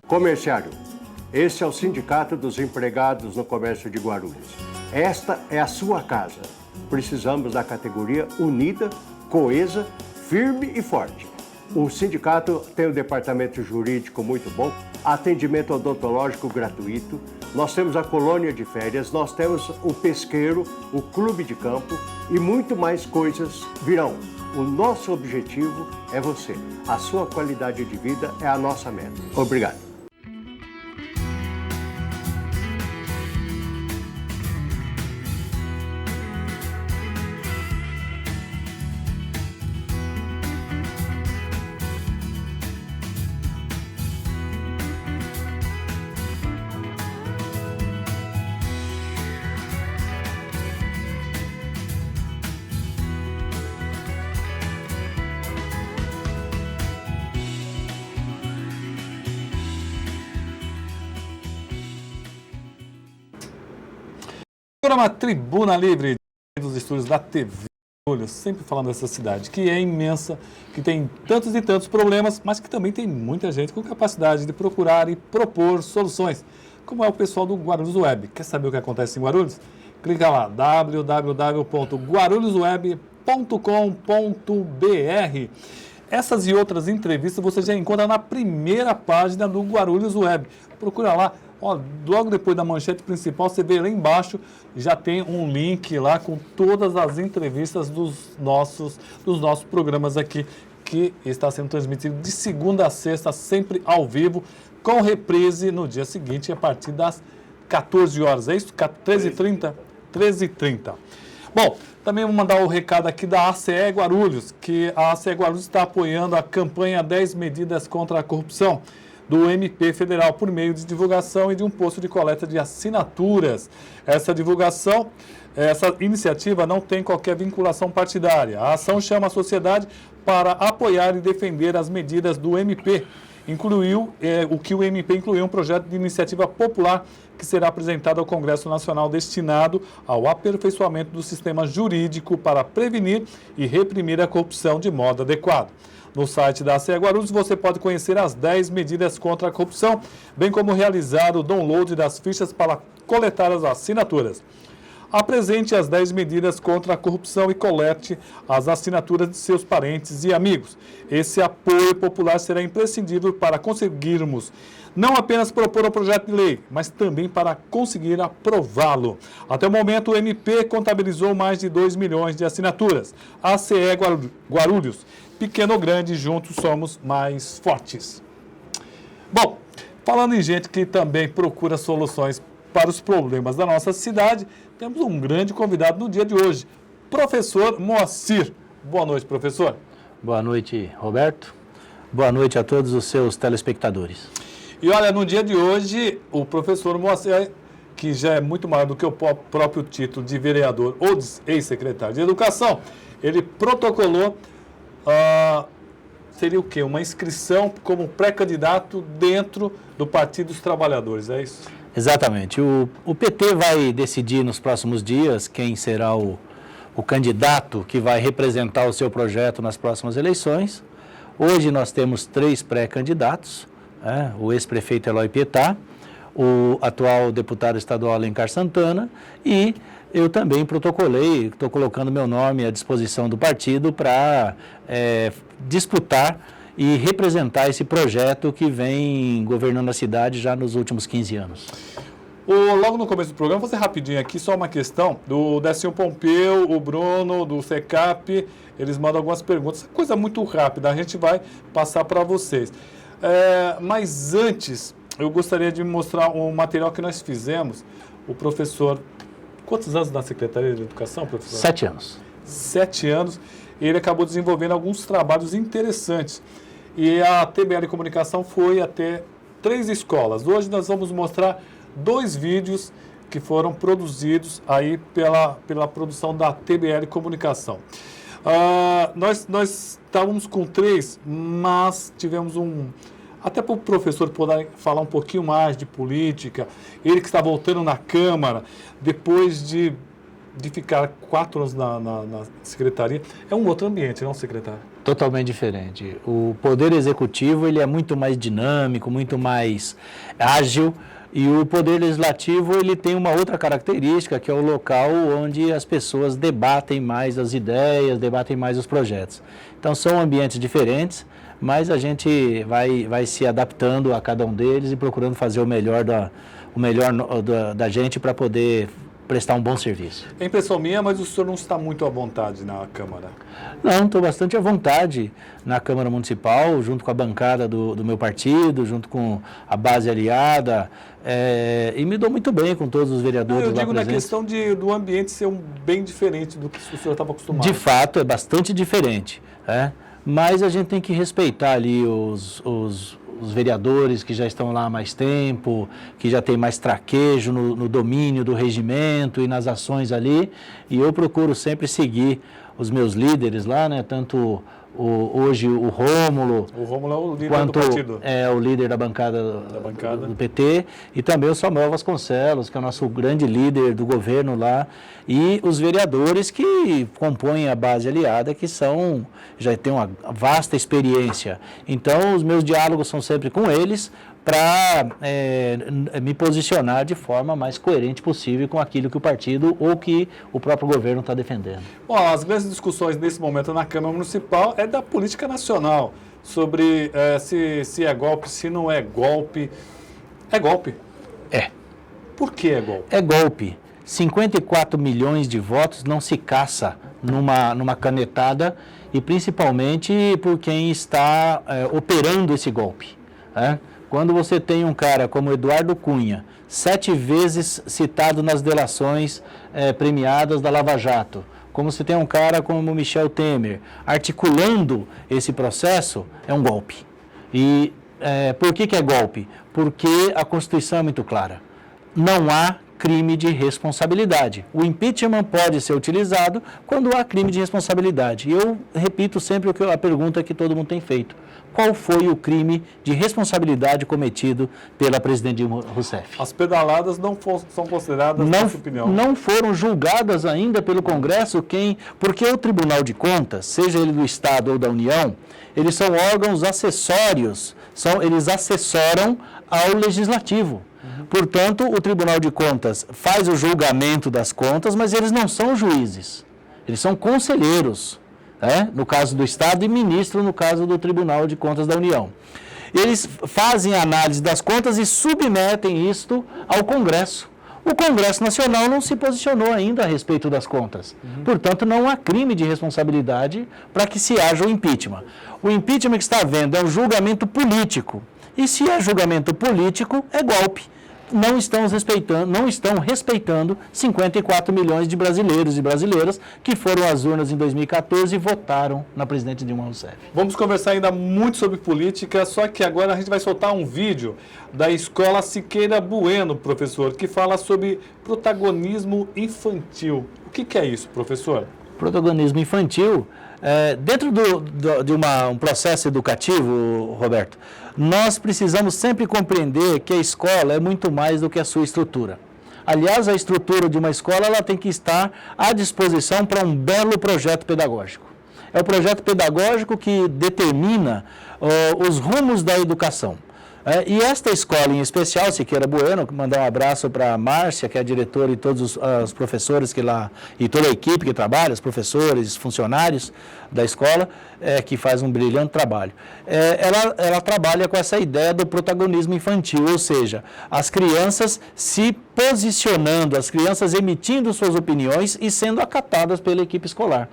Comerciário, esse é o Sindicato dos Empregados no Comércio de Guarulhos. Esta é a sua casa. Precisamos da categoria unida, coesa, firme e forte. O sindicato tem um departamento jurídico muito bom, atendimento odontológico gratuito, nós temos a colônia de férias, nós temos o pesqueiro, o clube de campo e muito mais coisas virão. O nosso objetivo é você. A sua qualidade de vida é a nossa meta. Obrigado. Programa Tribuna Livre dos estúdios da TV Guarulhos, sempre falando dessa cidade que é imensa, que tem tantos e tantos problemas, mas que também tem muita gente com capacidade de procurar e propor soluções, como é o pessoal do Guarulhos Web. Quer saber o que acontece em Guarulhos? Clica lá, www.guarulhosweb.com.br. Essas e outras entrevistas você já encontra na primeira página do Guarulhos Web. Procura lá. Ó, logo depois da manchete principal, você vê lá embaixo, já tem um link lá com todas as entrevistas dos nossos programas aqui, que está sendo transmitido de segunda a sexta, sempre ao vivo, com reprise no dia seguinte, a partir das 14 horas. É isso? 13h30? 13h30. Bom, também vou mandar o recado aqui da ACE Guarulhos, que a ACE Guarulhos está apoiando a campanha 10 medidas contra a corrupção do MP Federal, por meio de divulgação e de um posto de coleta de assinaturas. Essa iniciativa não tem qualquer vinculação partidária. A ação chama a sociedade para apoiar e defender as medidas do MP. O MP incluiu um projeto de iniciativa popular que será apresentado ao Congresso Nacional destinado ao aperfeiçoamento do sistema jurídico para prevenir e reprimir a corrupção de modo adequado. No site da ACE Guarulhos você pode conhecer as 10 medidas contra a corrupção, bem como realizar o download das fichas para coletar as assinaturas. Apresente as 10 medidas contra a corrupção e colete as assinaturas de seus parentes e amigos. Esse apoio popular será imprescindível para conseguirmos não apenas propor um projeto de lei, mas também para conseguir aprová-lo. Até o momento, o MP contabilizou mais de 2 milhões de assinaturas. ACE Guarulhos, pequeno ou grande, juntos somos mais fortes. Bom, falando em gente que também procura soluções para os problemas da nossa cidade, temos um grande convidado no dia de hoje, professor Moacir. Boa noite, professor. Boa noite, Roberto. Boa noite a todos os seus telespectadores. E olha, no dia de hoje, o professor Moacir, que já é muito maior do que o próprio título de vereador ou de ex-secretário de Educação, ele protocolou, seria o quê? Uma inscrição como pré-candidato dentro do Partido dos Trabalhadores, é isso? Exatamente. O PT vai decidir nos próximos dias quem será o candidato que vai representar o seu projeto nas próximas eleições. Hoje nós temos 3 pré-candidatos, o ex-prefeito Eloy Pietá, o atual deputado estadual Alencar Santana e eu também protocolei, estou colocando meu nome à disposição do partido para disputar e representar esse projeto que vem governando a cidade já nos últimos 15 anos. Logo no começo do programa, vou fazer rapidinho aqui, só uma questão do Décio Pompeu, o Bruno, do CECAP, eles mandam algumas perguntas, coisa muito rápida, a gente vai passar para vocês. Mas antes, eu gostaria de mostrar um material que nós fizemos, o professor... Quantos anos na Secretaria de Educação, professor? 7 anos. 7 anos, e ele acabou desenvolvendo alguns trabalhos interessantes. E a TBL Comunicação foi até 3 escolas. Hoje nós vamos mostrar 2 vídeos que foram produzidos aí pela produção da TBL Comunicação. Nós estávamos com 3, mas tivemos até para o professor poder falar um pouquinho mais de política, ele que está voltando na Câmara, depois de de ficar 4 anos na secretaria, é um outro ambiente, não, secretário? Totalmente diferente. O Poder Executivo ele é muito mais dinâmico, muito mais ágil, e o Poder Legislativo ele tem uma outra característica, que é o local onde as pessoas debatem mais as ideias, debatem mais os projetos. Então, são ambientes diferentes, mas a gente vai se adaptando a cada um deles e procurando fazer o melhor da gente para poder prestar um bom serviço. É impressão minha, mas o senhor não está muito à vontade na Câmara. Não, estou bastante à vontade na Câmara Municipal, junto com a bancada do meu partido, junto com a base aliada, e me dou muito bem com todos os vereadores lá presentes. Eu digo na questão do ambiente ser bem diferente do que o senhor estava acostumado. De fato, é bastante diferente, mas a gente tem que respeitar ali os vereadores que já estão lá há mais tempo, que já tem mais traquejo no domínio do regimento e nas ações ali, e eu procuro sempre seguir os meus líderes lá, né? Tanto hoje o Rômulo. O Rômulo é o líder quanto do partido. É o líder da bancada do PT, e também o Samuel Vasconcelos, que é o nosso grande líder do governo lá, e os vereadores que compõem a base aliada, que já têm uma vasta experiência. Então, os meus diálogos são sempre com eles, para me posicionar de forma mais coerente possível com aquilo que o partido ou que o próprio governo está defendendo. Bom, as grandes discussões nesse momento na Câmara Municipal é da política nacional, sobre se é golpe, se não é golpe. É golpe? É. Por que é golpe? É golpe. 54 milhões de votos não se caça numa canetada, e principalmente por quem está operando esse golpe. Quando você tem um cara como Eduardo Cunha, 7 vezes citado nas delações premiadas da Lava Jato, como você tem um cara como Michel Temer articulando esse processo, é um golpe. E por que é golpe? Porque a Constituição é muito clara. Não há crime de responsabilidade. O impeachment pode ser utilizado quando há crime de responsabilidade. E eu repito sempre a pergunta que todo mundo tem feito. Qual foi o crime de responsabilidade cometido pela presidente Dilma Rousseff? As pedaladas não são consideradas, na sua opinião? Não foram julgadas ainda pelo Congresso, porque o Tribunal de Contas, seja ele do Estado ou da União, eles são órgãos acessórios, eles assessoram ao Legislativo. Portanto, o Tribunal de Contas faz o julgamento das contas, mas eles não são juízes, eles são conselheiros. No caso do Estado, e ministro no caso do Tribunal de Contas da União. Eles fazem a análise das contas e submetem isto ao Congresso. O Congresso Nacional não se posicionou ainda a respeito das contas. Portanto, não há crime de responsabilidade para que se haja o impeachment. O impeachment que está havendo é um julgamento político. E se é julgamento político, é golpe. Não estão respeitando 54 milhões de brasileiros e brasileiras que foram às urnas em 2014 e votaram na presidente Dilma Rousseff. Vamos conversar ainda muito sobre política, só que agora a gente vai soltar um vídeo da Escola Siqueira Bueno, professor, que fala sobre protagonismo infantil. O que é isso, professor? Protagonismo infantil, dentro de um processo educativo, Roberto, nós precisamos sempre compreender que a escola é muito mais do que a sua estrutura. Aliás, a estrutura de uma escola ela tem que estar à disposição para um belo projeto pedagógico. É o projeto pedagógico que determina os rumos da educação. E esta escola em especial, Siqueira Bueno, mandar um abraço para a Márcia, que é a diretora, e todos os professores que lá, e toda a equipe que trabalha, os professores, funcionários da escola, que faz um brilhante trabalho. Ela trabalha com essa ideia do protagonismo infantil, ou seja, as crianças se posicionando, as crianças emitindo suas opiniões e sendo acatadas pela equipe escolar.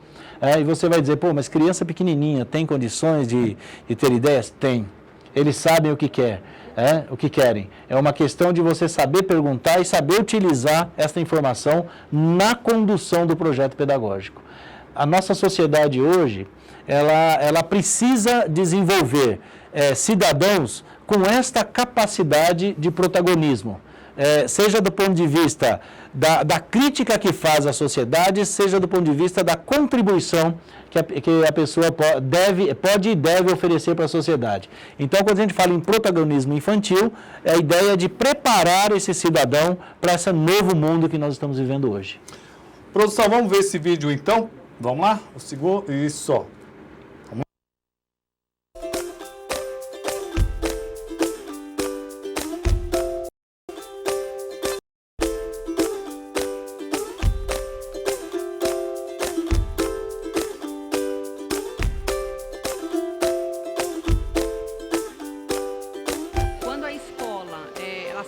E você vai dizer, mas criança pequenininha tem condições de ter ideias? Tem. Eles sabem o que querem. É uma questão de você saber perguntar e saber utilizar essa informação na condução do projeto pedagógico. A nossa sociedade hoje, ela precisa desenvolver cidadãos com esta capacidade de protagonismo. Seja do ponto de vista da crítica que faz à sociedade, seja do ponto de vista da contribuição que a pessoa pode e deve oferecer para a sociedade. Então, quando a gente fala em protagonismo infantil, é a ideia de preparar esse cidadão para esse novo mundo que nós estamos vivendo hoje. Produção, vamos ver esse vídeo então? Vamos lá? O segundo, isso, ó.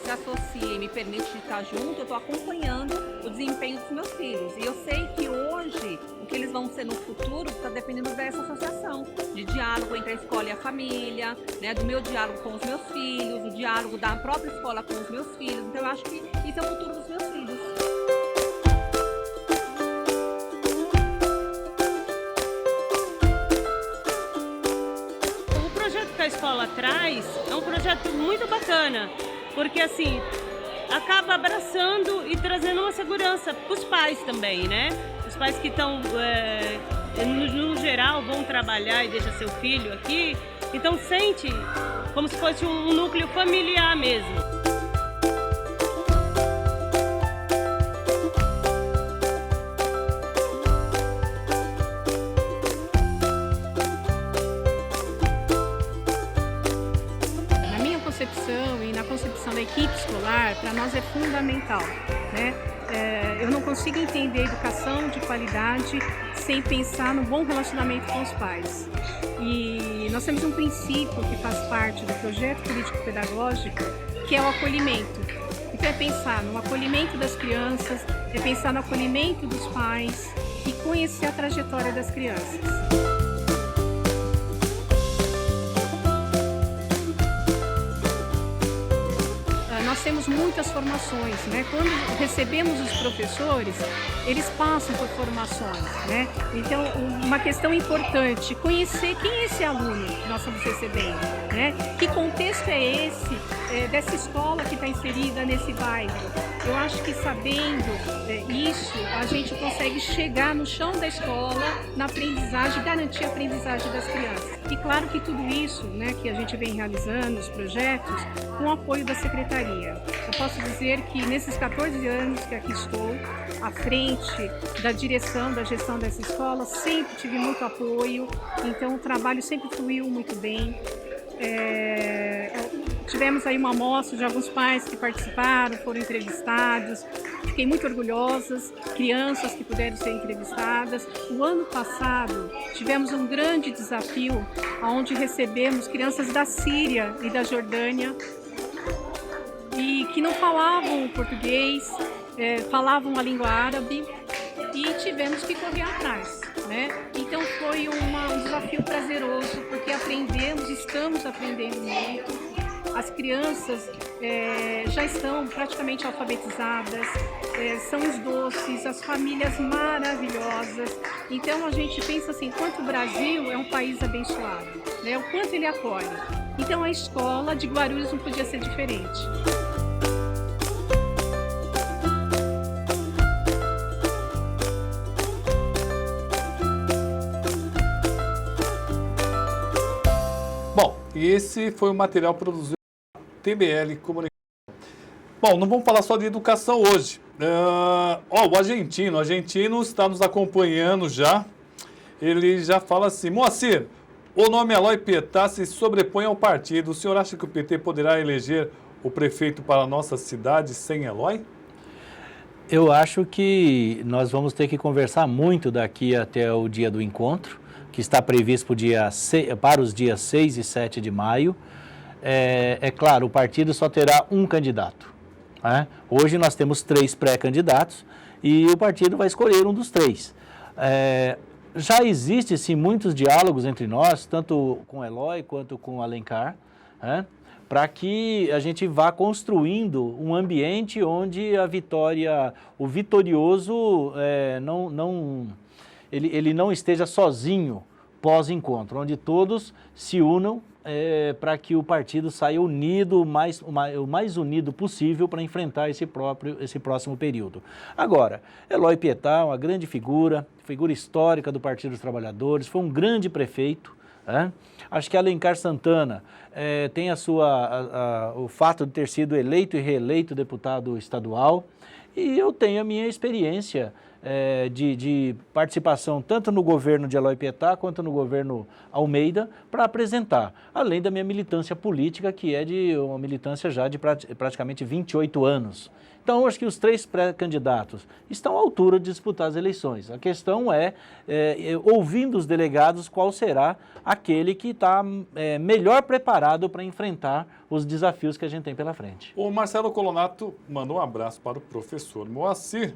Se associa e me permite estar junto, eu estou acompanhando o desempenho dos meus filhos. E eu sei que hoje, o que eles vão ser no futuro, está dependendo dessa associação, de diálogo entre a escola e a família, né, do meu diálogo com os meus filhos, o diálogo da própria escola com os meus filhos. Então eu acho que isso é o futuro dos meus filhos. O projeto que a escola traz é um projeto muito bacana. Porque, assim, acaba abraçando e trazendo uma segurança para os pais também, né? Os pais que estão, no geral, vão trabalhar e deixam seu filho aqui, então sente como se fosse um núcleo familiar mesmo. E na concepção da equipe escolar, para nós é fundamental, né? Eu não consigo entender educação de qualidade sem pensar no bom relacionamento com os pais. E nós temos um princípio que faz parte do projeto político-pedagógico, que é o acolhimento. Então é pensar no acolhimento das crianças, é pensar no acolhimento dos pais e conhecer a trajetória das crianças. Nós temos muitas formações, né? Quando recebemos os professores, eles passam por formações, né? Então, uma questão importante, conhecer quem é esse aluno que nós estamos recebendo, né? Que contexto é esse, dessa escola que está inserida nesse bairro? Eu acho que sabendo isso, a gente consegue chegar no chão da escola, na aprendizagem, garantir a aprendizagem das crianças. E claro que tudo isso, né, que a gente vem realizando, os projetos, com o apoio da Secretaria. Eu posso dizer que nesses 14 anos que aqui estou, à frente da direção, da gestão dessa escola, sempre tive muito apoio, então o trabalho sempre fluiu muito bem. Tivemos aí uma amostra de alguns pais que participaram, foram entrevistados, fiquei muito orgulhosa, crianças que puderam ser entrevistadas. O ano passado tivemos um grande desafio, onde recebemos crianças da Síria e da Jordânia, e que não falavam português, falavam a língua árabe, e tivemos que correr atrás, né? Então foi um desafio prazeroso, porque estamos aprendendo muito. As crianças já estão praticamente alfabetizadas, são os doces, as famílias maravilhosas. Então a gente pensa assim, quanto o Brasil é um país abençoado, né? O quanto ele acolhe. Então a escola de Guarulhos não podia ser diferente. Bom, e esse foi o material produzido pela TBL Comunicação. Bom, não vamos falar só de educação hoje. O argentino está nos acompanhando já. Ele já fala assim: Moacir, o nome Eloy Pietá se sobrepõe ao partido. O senhor acha que o PT poderá eleger o prefeito para a nossa cidade sem Eloy? Eu acho que nós vamos ter que conversar muito daqui até o dia do encontro, que está previsto para os dias 6 e 7 de maio. É claro, o partido só terá um candidato, né? Hoje nós temos 3 pré-candidatos e o partido vai escolher um dos 3. Já existe, sim, muitos diálogos entre nós, tanto com Eloy quanto com Alencar, né? Para que a gente vá construindo um ambiente onde a vitória, o vitorioso ele não esteja sozinho pós-encontro, onde todos se unam para que o partido saia unido, o mais unido possível para enfrentar esse próximo período. Agora, Eloy Pietá, uma grande figura histórica do Partido dos Trabalhadores, foi um grande prefeito, né? Acho que Alencar Santana tem o fato de ter sido eleito e reeleito deputado estadual, e eu tenho a minha experiência de participação tanto no governo de Eloy Pietá quanto no governo Almeida para apresentar, além da minha militância política, que é de uma militância já de praticamente 28 anos. Então, acho que os 3 pré-candidatos estão à altura de disputar as eleições. A questão ouvindo os delegados, qual será aquele que está melhor preparado para enfrentar os desafios que a gente tem pela frente. O Marcelo Colonato mandou um abraço para o professor Moacir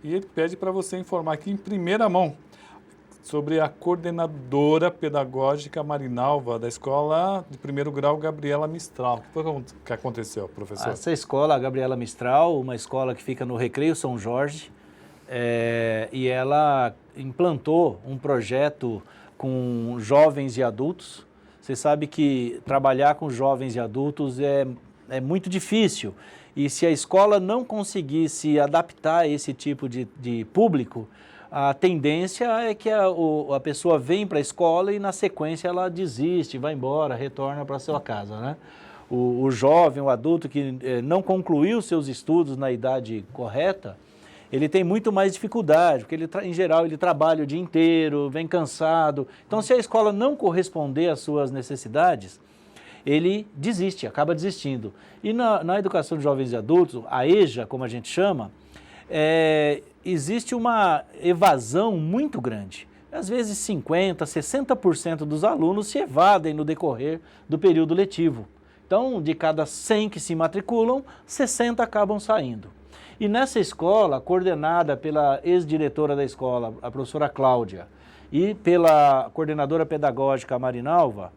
e ele pede para você informar aqui em primeira mão sobre a coordenadora pedagógica Marinalva da escola de primeiro grau Gabriela Mistral. O que foi que aconteceu, professor? Essa escola, a Gabriela Mistral, uma escola que fica no Recreio São Jorge, e ela implantou um projeto com jovens e adultos. Você sabe que trabalhar com jovens e adultos é muito difícil. E se a escola não conseguir se adaptar a esse tipo de público, a tendência é que a pessoa vem para a escola e na sequência ela desiste, vai embora, retorna para a sua casa, né? O jovem, o adulto que não concluiu seus estudos na idade correta, ele tem muito mais dificuldade, porque em geral ele trabalha o dia inteiro, vem cansado. Então, se a escola não corresponder às suas necessidades, ele desiste, acaba desistindo. E na educação de jovens e adultos, a EJA, como a gente chama, existe uma evasão muito grande. Às vezes 50%, 60% dos alunos se evadem no decorrer do período letivo. Então, de cada 100 que se matriculam, 60 acabam saindo. E nessa escola, coordenada pela ex-diretora da escola, a professora Cláudia, e pela coordenadora pedagógica Marinalva,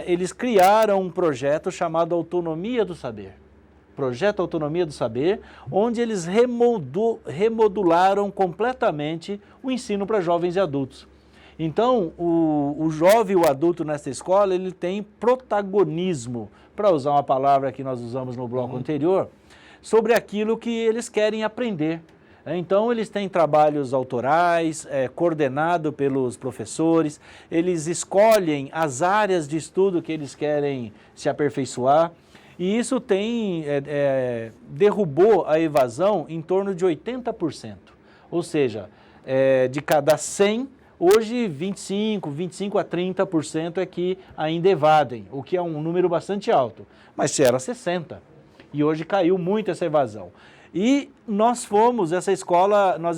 eles criaram um projeto chamado Autonomia do Saber. Projeto Autonomia do Saber, onde eles remodularam completamente o ensino para jovens e adultos. Então, o jovem e o adulto nessa escola, ele tem protagonismo, para usar uma palavra que nós usamos no bloco anterior, sobre aquilo que eles querem aprender. Então, eles têm trabalhos autorais, coordenado pelos professores, eles escolhem as áreas de estudo que eles querem se aperfeiçoar, e isso derrubou a evasão em torno de 80%. Ou seja, de cada 100, hoje 25 a 30% é que ainda evadem, o que é um número bastante alto, mas era 60%. E hoje caiu muito essa evasão. E nós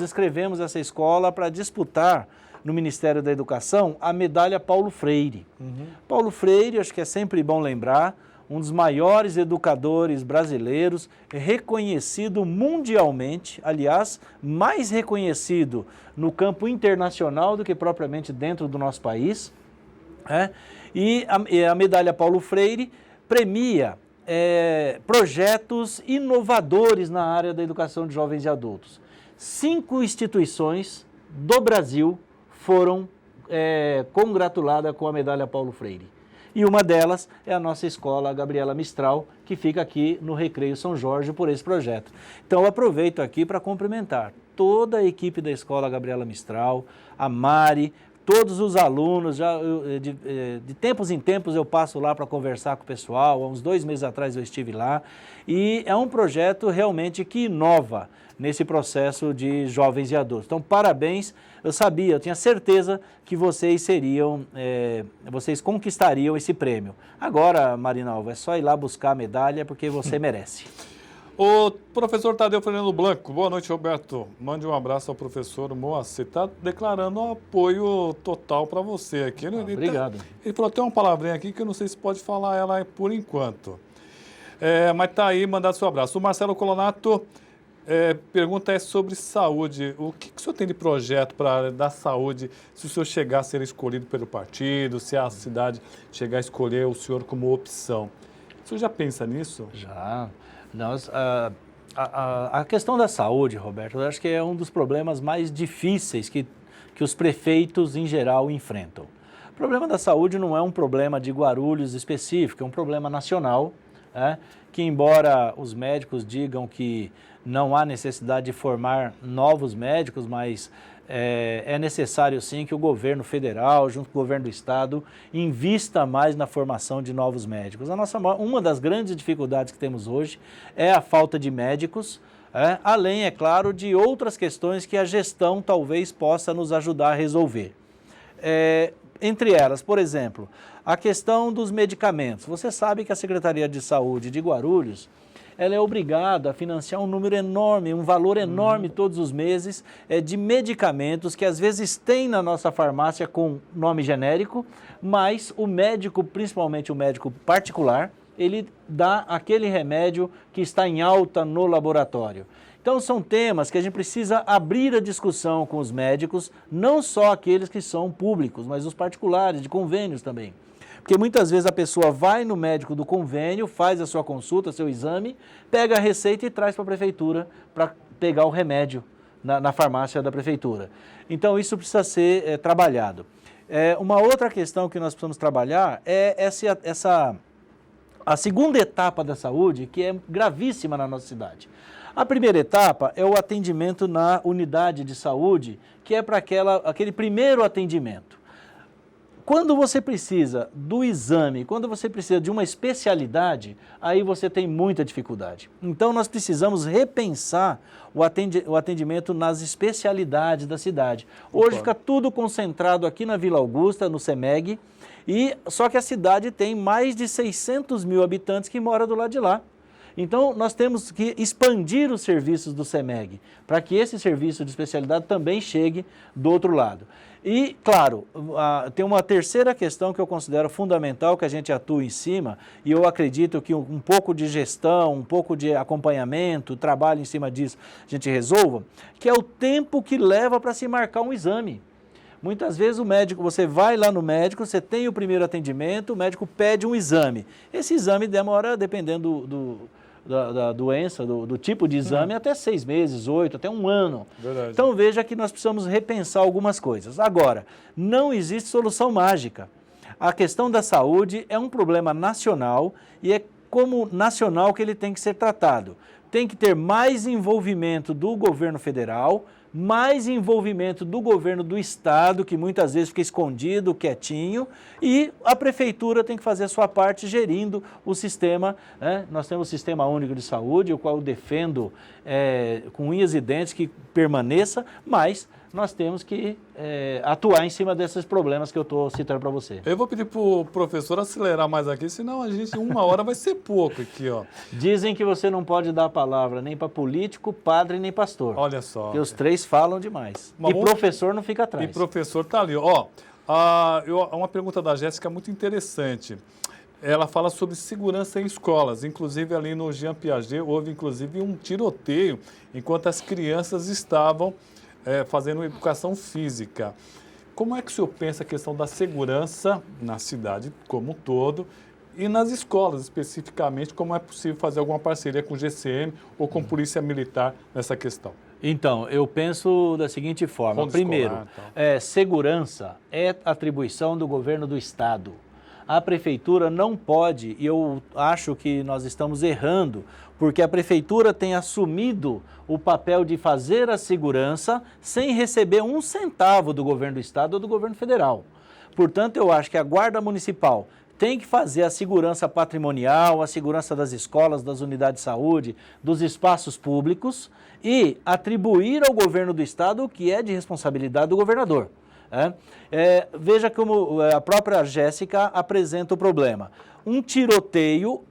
inscrevemos essa escola para disputar no Ministério da Educação a medalha Paulo Freire. Paulo Freire, acho que é sempre bom lembrar, um dos maiores educadores brasileiros, reconhecido mundialmente, aliás, mais reconhecido no campo internacional do que propriamente dentro do nosso país. E a medalha Paulo Freire premia projetos inovadores na área da educação de jovens e adultos. 5 instituições do Brasil foram congratuladas com a medalha Paulo Freire. E uma delas é a nossa escola, a Gabriela Mistral, que fica aqui no Recreio São Jorge por esse projeto. Então, eu aproveito aqui para cumprimentar toda a equipe da escola Gabriela Mistral, a Mari, todos os alunos. De tempos em tempos eu passo lá para conversar com o pessoal, há uns 2 meses atrás eu estive lá, e é um projeto realmente que inova nesse processo de jovens e adultos. Então, parabéns, eu tinha certeza que vocês vocês conquistariam esse prêmio. Agora, Marinalva, é só ir lá buscar a medalha, porque você merece. O professor Tadeu Fernando Blanco, boa noite, Roberto. Mande um abraço ao professor Moacir. Está declarando um apoio total para você aqui. Obrigado. Ele falou, tem uma palavrinha aqui que eu não sei se pode falar ela por enquanto. Mas está aí, mandado seu abraço. O Marcelo Colonato pergunta sobre saúde. O que o senhor tem de projeto para a área da saúde, se o senhor chegar a ser escolhido pelo partido, se a cidade chegar a escolher o senhor como opção? O senhor já pensa nisso? Já. A questão da saúde, Roberto, eu acho que é um dos problemas mais difíceis que os prefeitos, em geral, enfrentam. O problema da saúde não é um problema de Guarulhos específico, é um problema nacional, que embora os médicos digam que não há necessidade de formar novos médicos, mas é necessário sim que o governo federal, junto com o governo do estado, invista mais na formação de novos médicos. Uma das grandes dificuldades que temos hoje é a falta de médicos, além, é claro, de outras questões que a gestão talvez possa nos ajudar a resolver. Entre elas, por exemplo, a questão dos medicamentos. Você sabe que a Secretaria de Saúde de Guarulhos, ela é obrigada a financiar um número enorme, um valor enorme todos os meses de medicamentos que às vezes tem na nossa farmácia com nome genérico, mas o médico, principalmente o médico particular, ele dá aquele remédio que está em alta no laboratório. Então são temas que a gente precisa abrir a discussão com os médicos, não só aqueles que são públicos, mas os particulares, de convênios também. Porque muitas vezes a pessoa vai no médico do convênio, faz a sua consulta, seu exame, pega a receita e traz para a prefeitura para pegar o remédio na farmácia da prefeitura. Então isso precisa ser trabalhado. Uma outra questão que nós precisamos trabalhar é a segunda etapa da saúde, que é gravíssima na nossa cidade. A primeira etapa é o atendimento na unidade de saúde, que é para aquele primeiro atendimento. Quando você precisa do exame, quando você precisa de uma especialidade, aí você tem muita dificuldade. Então nós precisamos repensar o atendimento nas especialidades da cidade. Hoje fica tudo concentrado aqui na Vila Augusta, no CEMEG, só que a cidade tem mais de 600 mil habitantes que moram do lado de lá. Então, nós temos que expandir os serviços do CEMEG, para que esse serviço de especialidade também chegue do outro lado. E, claro, tem uma terceira questão que eu considero fundamental, que a gente atua em cima, e eu acredito que um pouco de gestão, um pouco de acompanhamento, trabalho em cima disso, a gente resolva, que é o tempo que leva para se marcar um exame. Muitas vezes você vai lá no médico, você tem o primeiro atendimento, o médico pede um exame. Esse exame demora, dependendo da doença, do tipo de exame, até 6 meses, 8, até 1 ano. Verdade. Então veja que nós precisamos repensar algumas coisas. Agora, não existe solução mágica. A questão da saúde é um problema nacional e é como nacional que ele tem que ser tratado. Tem que ter mais envolvimento do governo federal, mais envolvimento do governo do estado, que muitas vezes fica escondido, quietinho, e a prefeitura tem que fazer a sua parte gerindo o sistema. Nós temos o Sistema Único de Saúde, o qual eu defendo com unhas e dentes que permaneça, mas nós temos que atuar em cima desses problemas que eu estou citando para você. Eu vou pedir para o professor acelerar mais aqui, senão a gente, 1 hora vai ser pouco aqui, ó. Dizem que você não pode dar a palavra nem para político, padre, nem pastor. Olha só. Porque os 3 falam demais. Mas professor não fica atrás. E professor está ali. Ó, uma pergunta da Jéssica muito interessante. Ela fala sobre segurança em escolas. Inclusive, ali no Jean Piaget, houve inclusive um tiroteio enquanto as crianças estavam fazendo educação física. Como é que o senhor pensa a questão da segurança na cidade como um todo e nas escolas especificamente, como é possível fazer alguma parceria com o GCM ou com Polícia Militar nessa questão? Então, eu penso da seguinte forma. Primeiro, segurança é atribuição do governo do estado. A prefeitura não pode, e eu acho que nós estamos errando, porque a prefeitura tem assumido o papel de fazer a segurança sem receber 1 centavo do governo do estado ou do governo federal. Portanto, eu acho que a Guarda Municipal tem que fazer a segurança patrimonial, a segurança das escolas, das unidades de saúde, dos espaços públicos e atribuir ao governo do estado o que é de responsabilidade do governador. Veja como a própria Jéssica apresenta o problema. Um tiroteio,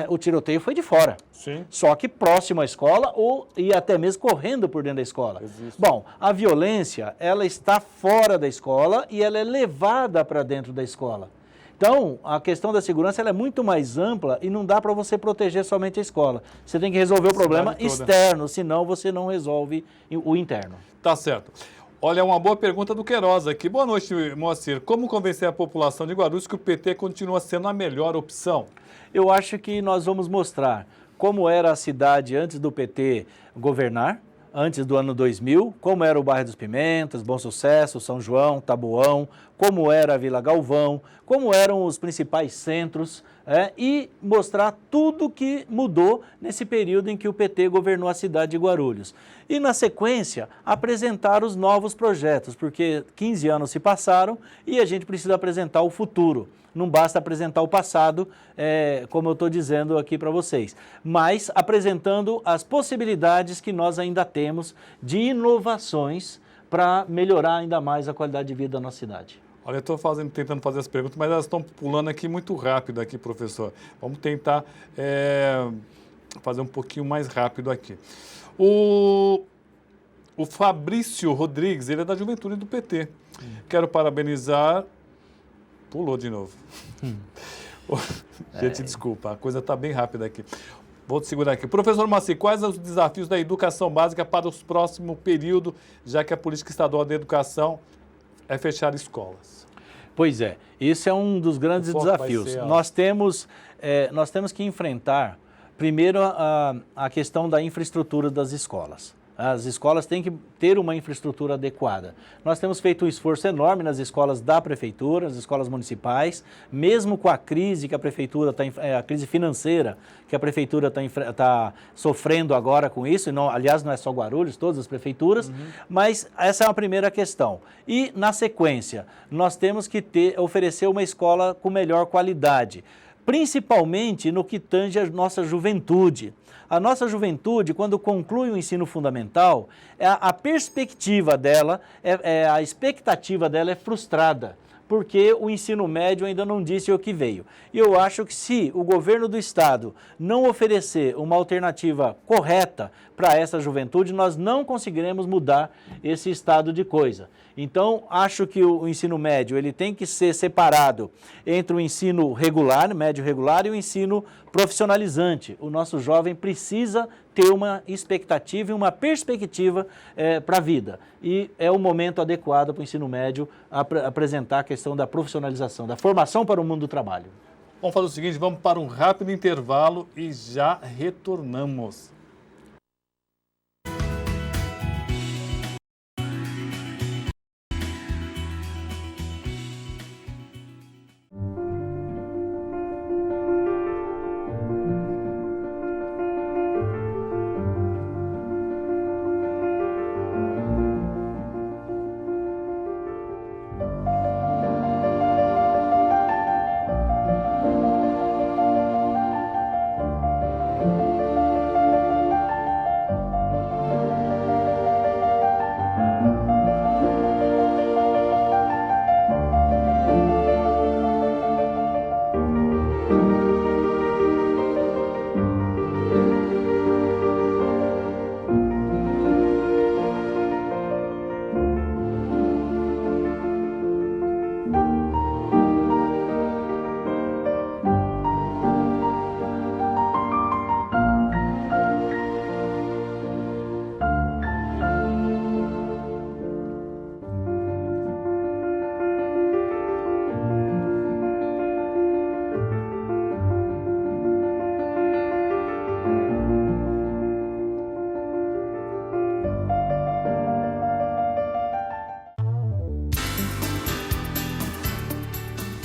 o tiroteio foi de fora. Sim. Só que próximo à escola e até mesmo correndo por dentro da escola. Existe. Bom, a violência, ela está fora da escola e ela é levada para dentro da escola. Então, a questão da segurança ela é muito mais ampla e não dá para você proteger somente a escola. Você tem que resolver o problema externo, senão você não resolve o interno. Tá certo. Olha, uma boa pergunta do Queiroz aqui. Boa noite, Moacir. Como convencer a população de Guarulhos que o PT continua sendo a melhor opção? Eu acho que nós vamos mostrar como era a cidade antes do PT governar, antes do ano 2000, como era o bairro dos Pimentas, Bom Sucesso, São João, Taboão, como era a Vila Galvão, como eram os principais centros, e mostrar tudo que mudou nesse período em que o PT governou a cidade de Guarulhos. E, na sequência, apresentar os novos projetos, porque 15 anos se passaram e a gente precisa apresentar o futuro. Não basta apresentar o passado, como eu estou dizendo aqui para vocês, mas apresentando as possibilidades que nós ainda temos de inovações para melhorar ainda mais a qualidade de vida da nossa cidade. Olha, eu estou tentando fazer as perguntas, mas elas estão pulando aqui muito rápido aqui, professor. Vamos tentar fazer um pouquinho mais rápido aqui. O Fabrício Rodrigues, ele é da Juventude do PT. Quero parabenizar... Pulou de novo. Gente, desculpa, a coisa está bem rápida aqui. Vou te segurar aqui. Professor Maci, quais os desafios da educação básica para o próximo período, já que a política estadual de educação é fechar escolas? Pois é, esse é um dos grandes desafios. Nós temos que enfrentar, primeiro, a questão da infraestrutura das escolas. As escolas têm que ter uma infraestrutura adequada. Nós temos feito um esforço enorme nas escolas da prefeitura, nas escolas municipais, mesmo com a crise que a prefeitura a crise financeira que a prefeitura está sofrendo agora com isso, aliás, não é só Guarulhos, todas as prefeituras, mas essa é a primeira questão. E, na sequência, nós temos que oferecer uma escola com melhor qualidade, principalmente no que tange a nossa juventude. A nossa juventude, quando conclui o ensino fundamental, a perspectiva dela, a expectativa dela é frustrada, porque o ensino médio ainda não disse o que veio. E eu acho que se o governo do estado não oferecer uma alternativa correta para essa juventude, nós não conseguiremos mudar esse estado de coisa. Então, acho que o ensino médio ele tem que ser separado entre o ensino regular, médio regular, e o ensino profissionalizante. O nosso jovem precisa ter uma expectativa e uma perspectiva para a vida. E é o momento adequado para o ensino médio apresentar a questão da profissionalização, da formação para o mundo do trabalho. Vamos fazer o seguinte, vamos para um rápido intervalo e já retornamos.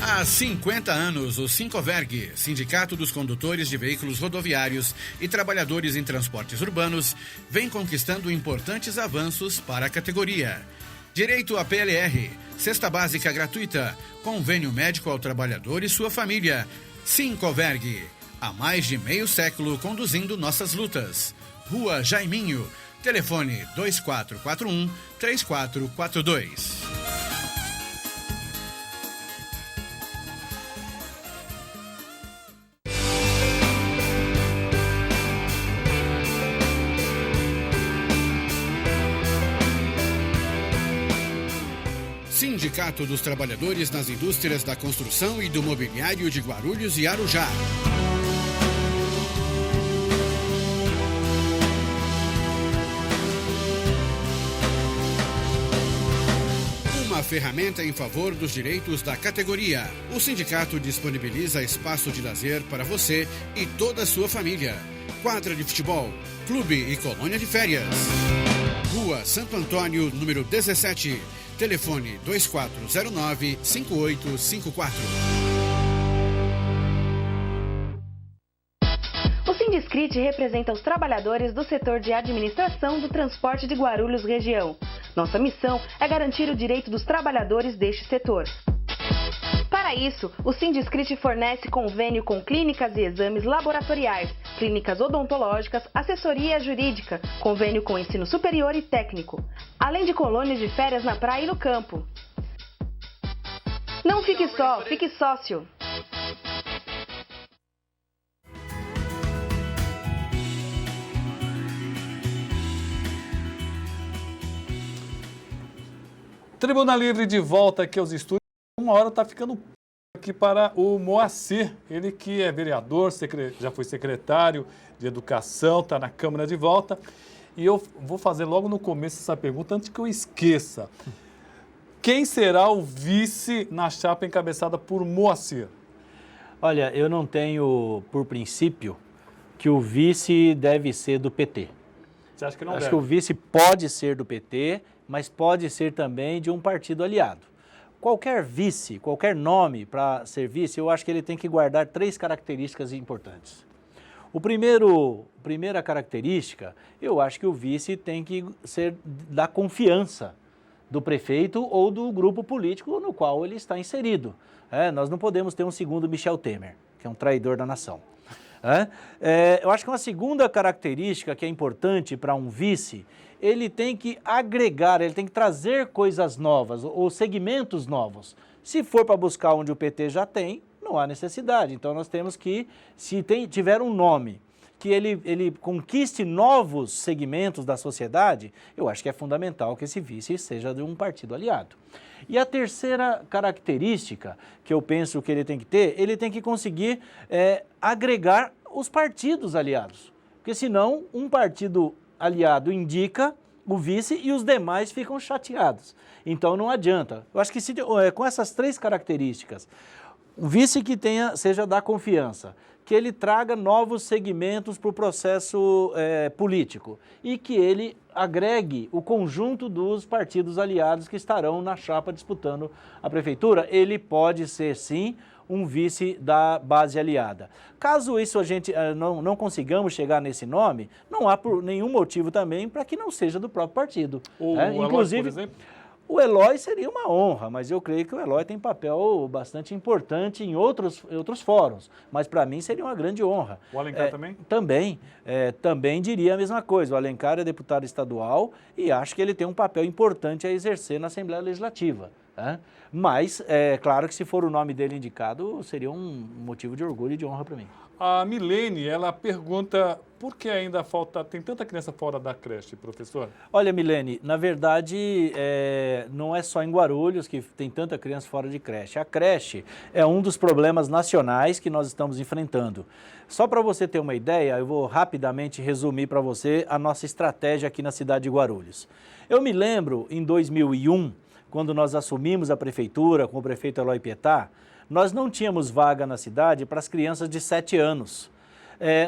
Há 50 anos, o Sincoverg, Sindicato dos Condutores de Veículos Rodoviários e Trabalhadores em Transportes Urbanos, vem conquistando importantes avanços para a categoria. Direito à PLR, cesta básica gratuita, convênio médico ao trabalhador e sua família. Sincoverg, há mais de meio século conduzindo nossas lutas. Rua Jaiminho, telefone 2441-3442. Sindicato dos Trabalhadores nas Indústrias da Construção e do Mobiliário de Guarulhos e Arujá. Uma ferramenta em favor dos direitos da categoria. O sindicato disponibiliza espaço de lazer para você e toda a sua família. Quadra de futebol, clube e colônia de férias. Rua Santo Antônio, número 17. Telefone 2409-5854. O Sindiscrit representa os trabalhadores do setor de administração do transporte de Guarulhos região. Nossa missão é garantir o direito dos trabalhadores deste setor. Para isso, o Sindiscrit fornece convênio com clínicas e exames laboratoriais, clínicas odontológicas, assessoria jurídica, convênio com ensino superior e técnico, além de colônias de férias na praia e no campo. Não fique só, fique sócio. Tribuna Livre de volta aqui aos estúdios. Uma hora está ficando aqui para o Moacir, ele que é vereador, já foi secretário de Educação, está na Câmara de volta. E eu vou fazer logo no começo essa pergunta, antes que eu esqueça. Quem será o vice na chapa encabeçada por Moacir? Olha, eu não tenho por princípio que o vice deve ser do PT. Você acha que não Acho deve? que o vice pode ser do PT, mas pode ser também de um partido aliado. Qualquer vice, qualquer nome para ser vice, eu acho que ele tem que guardar 3 características importantes. Primeira característica, eu acho que o vice tem que ser da confiança do prefeito ou do grupo político no qual ele está inserido. Nós não podemos ter um segundo Michel Temer, que é um traidor da nação. Eu acho que uma segunda característica que é importante para um vice, ele tem que agregar, ele tem que trazer coisas novas ou segmentos novos. Se for para buscar onde o PT já tem, não há necessidade. Então nós temos que, se tiver um nome que ele conquiste novos segmentos da sociedade, eu acho que é fundamental que esse vice seja de um partido aliado. E a terceira característica que eu penso que ele tem que ter, ele tem que conseguir agregar os partidos aliados. Porque senão um partido aliado indica o vice e os demais ficam chateados. Então não adianta. Eu acho que com essas 3 características, um vice que seja da confiança, que ele traga novos segmentos para o processo político e que ele agregue o conjunto dos partidos aliados que estarão na chapa disputando a prefeitura, ele pode ser sim um vice da base aliada. Caso isso a gente não consigamos chegar nesse nome, não há por nenhum motivo também para que não seja do próprio partido. Inclusive, por exemplo? O Eloy seria uma honra, mas eu creio que o Eloy tem papel bastante importante em outros fóruns, mas para mim seria uma grande honra. O Alencar também? Também diria a mesma coisa. O Alencar é deputado estadual e acho que ele tem um papel importante a exercer na Assembleia Legislativa. Mas, claro que se for o nome dele indicado, seria um motivo de orgulho e de honra para mim. A Milene, ela pergunta por que ainda tem tanta criança fora da creche, professor? Olha, Milene, na verdade, não é só em Guarulhos que tem tanta criança fora de creche. A creche é um dos problemas nacionais que nós estamos enfrentando. Só para você ter uma ideia, eu vou rapidamente resumir para você a nossa estratégia aqui na cidade de Guarulhos. Eu me lembro, em 2001, quando nós assumimos a prefeitura com o prefeito Eloy Pietá, nós não tínhamos vaga na cidade para as crianças de 7 anos.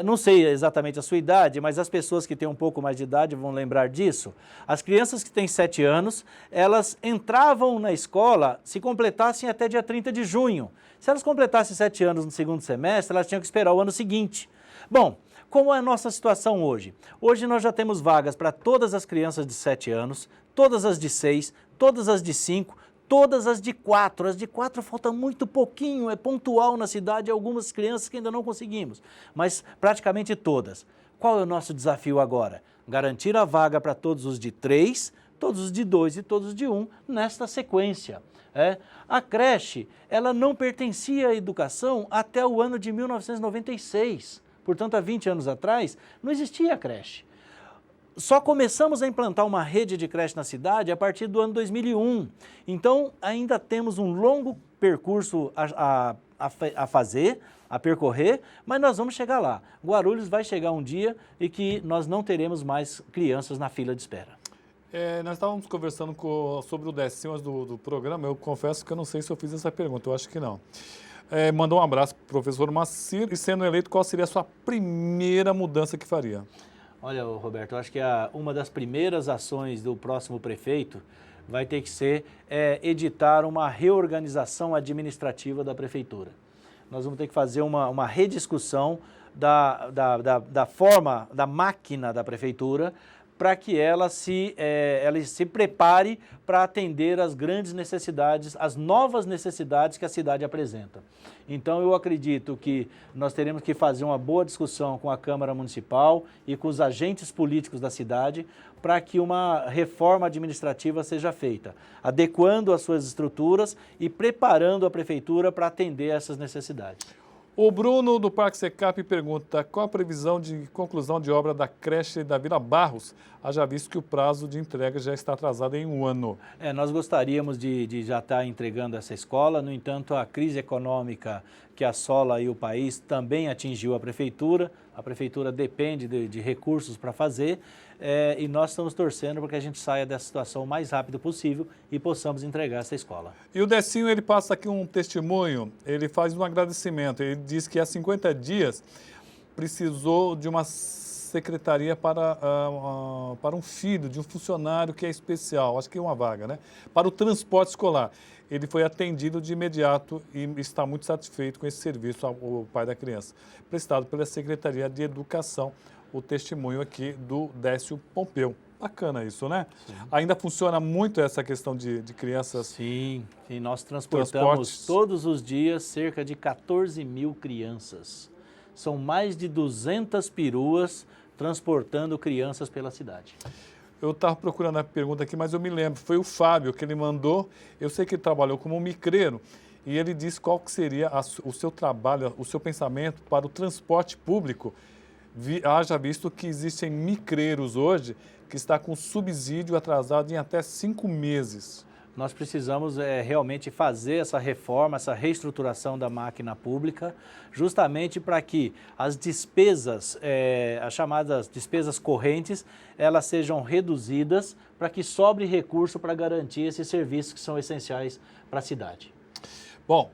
Não sei exatamente a sua idade, mas as pessoas que têm um pouco mais de idade vão lembrar disso. As crianças que têm 7 anos, elas entravam na escola se completassem até dia 30 de junho. Se elas completassem 7 anos no segundo semestre, elas tinham que esperar o ano seguinte. Bom, como é a nossa situação hoje? Hoje nós já temos vagas para todas as crianças de 7 anos, todas as de 6, todas as de 5, todas as de 4. As de 4 falta muito pouquinho, é pontual na cidade, algumas crianças que ainda não conseguimos, mas praticamente todas. Qual é o nosso desafio agora? Garantir a vaga para todos os de 3, todos os de 2 e todos os de 1 nesta sequência. A creche, ela não pertencia à educação até o ano de 1996. Portanto, há 20 anos atrás, não existia a creche. Só começamos a implantar uma rede de creche na cidade a partir do ano 2001. Então, ainda temos um longo percurso a fazer, a percorrer, mas nós vamos chegar lá. Guarulhos vai chegar um dia e que nós não teremos mais crianças na fila de espera. Nós estávamos conversando sobre o 10º do programa. Eu confesso que eu não sei se eu fiz essa pergunta, eu acho que não. Mandou um abraço para o professor Moacir e, sendo eleito, qual seria a sua primeira mudança que faria? Olha, Roberto, eu acho que uma das primeiras ações do próximo prefeito vai ter que ser editar uma reorganização administrativa da prefeitura. Nós vamos ter que fazer uma rediscussão da forma, da máquina da prefeitura, para que ela se prepare para atender as grandes necessidades, as novas necessidades que a cidade apresenta. Então, eu acredito que nós teremos que fazer uma boa discussão com a Câmara Municipal e com os agentes políticos da cidade para que uma reforma administrativa seja feita, adequando as suas estruturas e preparando a prefeitura para atender essas necessidades. O Bruno, do Parque Secap, pergunta qual a previsão de conclusão de obra da creche da Vila Barros, haja visto que o prazo de entrega já está atrasado em 1 ano. Nós gostaríamos de já estar entregando essa escola, no entanto, a crise econômica que assola aí o país também atingiu a prefeitura depende de recursos para fazer, e nós estamos torcendo para que a gente saia dessa situação o mais rápido possível e possamos entregar essa escola. E o Decinho, ele passa aqui um testemunho, ele faz um agradecimento, ele diz que há 50 dias precisou de uma secretaria para um filho de um funcionário que é especial, acho que é uma vaga, né? Para o transporte escolar. Ele foi atendido de imediato e está muito satisfeito com esse serviço, o pai da criança, prestado pela Secretaria de Educação. O testemunho aqui do Décio Pompeu. Bacana isso, né? Sim. Ainda funciona muito essa questão de crianças? Sim, nós transportamos todos os dias cerca de 14 mil crianças. São mais de 200 peruas transportando crianças pela cidade. Eu estava procurando a pergunta aqui, mas eu me lembro, foi o Fábio que ele mandou, eu sei que ele trabalhou como micreiro, e ele disse qual que seria o seu trabalho, o seu pensamento para o transporte público, haja visto que existem micreiros hoje que está com subsídio atrasado em até 5 meses. Nós precisamos realmente fazer essa reforma, essa reestruturação da máquina pública, justamente para que as despesas, as chamadas despesas correntes, elas sejam reduzidas para que sobre recurso para garantir esses serviços que são essenciais para a cidade. Bom,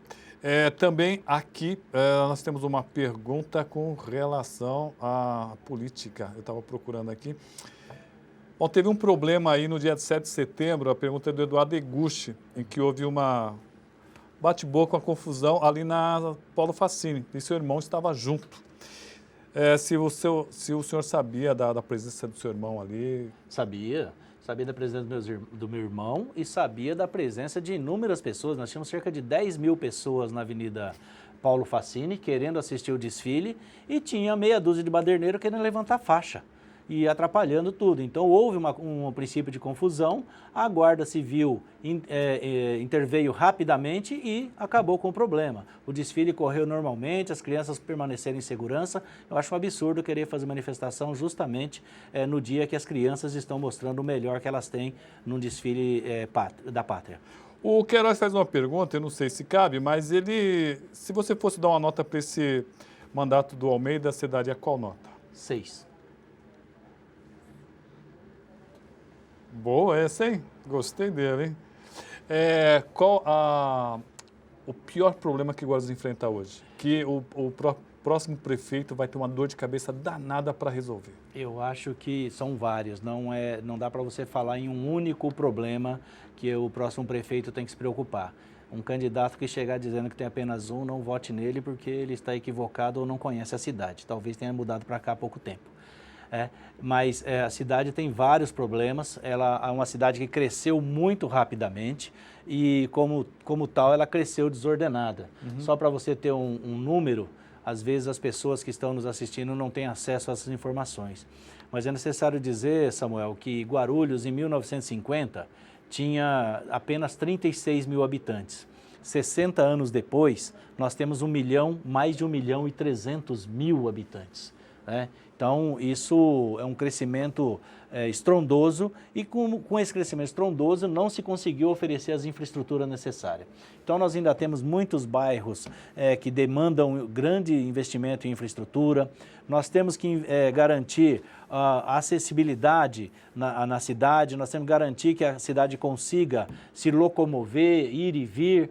também aqui nós temos uma pergunta com relação à política. Eu estava procurando aqui. Bom, teve um problema aí no dia 7 de setembro, a pergunta é do Eduardo Eguchi, em que houve uma bate-boca, uma confusão ali na Paulo Facini, e seu irmão estava junto. Se o senhor sabia da presença do seu irmão ali? Sabia da presença do meu irmão e sabia da presença de inúmeras pessoas. Nós tínhamos cerca de 10 mil pessoas na Avenida Paulo Facini querendo assistir o desfile e tinha meia dúzia de baderneiros querendo levantar faixa e atrapalhando tudo. Então, houve um princípio de confusão, a Guarda Civil interveio rapidamente e acabou com o problema. O desfile correu normalmente, as crianças permaneceram em segurança. Eu acho um absurdo querer fazer manifestação justamente no dia que as crianças estão mostrando o melhor que elas têm num desfile da pátria. O Queiroz faz uma pergunta, eu não sei se cabe, mas se você fosse dar uma nota para esse mandato do Almeida, você daria qual nota? 6. Boa essa, hein? Gostei dele, hein? Qual o pior problema que Guarulhos enfrenta hoje? Que o próximo prefeito vai ter uma dor de cabeça danada para resolver. Eu acho que são vários. Não dá para você falar em um único problema que o próximo prefeito tem que se preocupar. Um candidato que chegar dizendo que tem apenas um, não vote nele porque ele está equivocado ou não conhece a cidade. Talvez tenha mudado para cá há pouco tempo. Mas a cidade tem vários problemas, ela é uma cidade que cresceu muito rapidamente e, como tal, ela cresceu desordenada. Só para você ter um número, às vezes as pessoas que estão nos assistindo não têm acesso a essas informações. Mas é necessário dizer, Samuel, que Guarulhos, em 1950, tinha apenas 36 mil habitantes. 60 anos depois, nós temos mais de 1.300.000 habitantes. Então, isso é um crescimento estrondoso e com esse crescimento estrondoso não se conseguiu oferecer as infraestruturas necessárias. Então, nós ainda temos muitos bairros que demandam grande investimento em infraestrutura. Nós temos que garantir a acessibilidade na cidade, nós temos que garantir que a cidade consiga se locomover, ir e vir,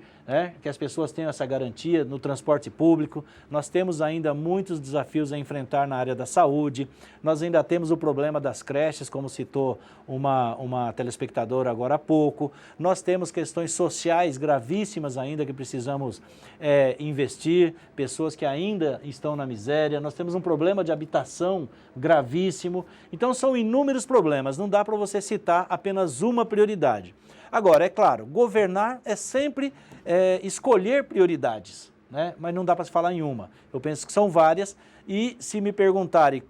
que as pessoas tenham essa garantia no transporte público. Nós temos ainda muitos desafios a enfrentar na área da saúde. Nós ainda temos o problema das creches, como citou uma telespectadora agora há pouco. Nós temos questões sociais gravíssimas ainda que precisamos investir, pessoas que ainda estão na miséria. Nós temos um problema de habitação gravíssimo. Então, são inúmeros problemas. Não dá para você citar apenas uma prioridade. Agora, é claro, governar é sempre escolher prioridades, né? Mas não dá para se falar em uma. Eu penso que são várias e se me perguntarem